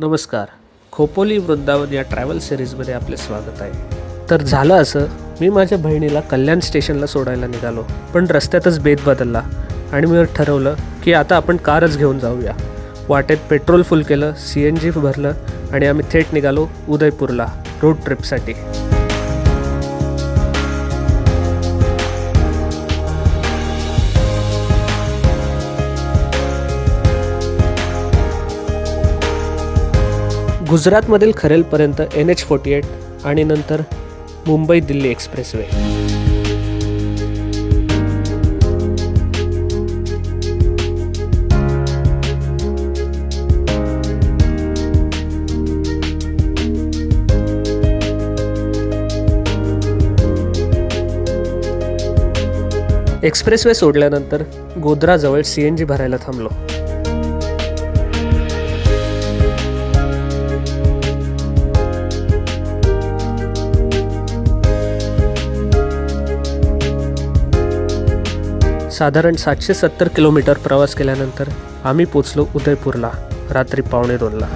नमस्कार. खोपोली वृंदावन या ट्रॅव्हल सिरीजमध्ये आपले स्वागत आहे. तर झालं असं, मी माझ्या बहिणीला कल्याण स्टेशनला सोडायला निघालो, पण रस्त्यातच बेत बदलला आणि मी ठरवलं की आता आपण कारच घेऊन जाऊया. वाटेत पेट्रोल फुल केलं, CNG भरलं आणि आम्ही थेट निघालो उदयपूरला रोड ट्रिपसाठी. गुजरातमधील खरेलपर्यंत NH48 आणि नंतर मुंबई दिल्ली एक्सप्रेसवे. एक्सप्रेसवे सोडल्यानंतर गोध्राजवळ CNG भरायला थांबलो. साधारण 770 किलोमीटर प्रवास केल्यानंतर आम्ही पोचलो उदयपूरला रात्री 1:45ला.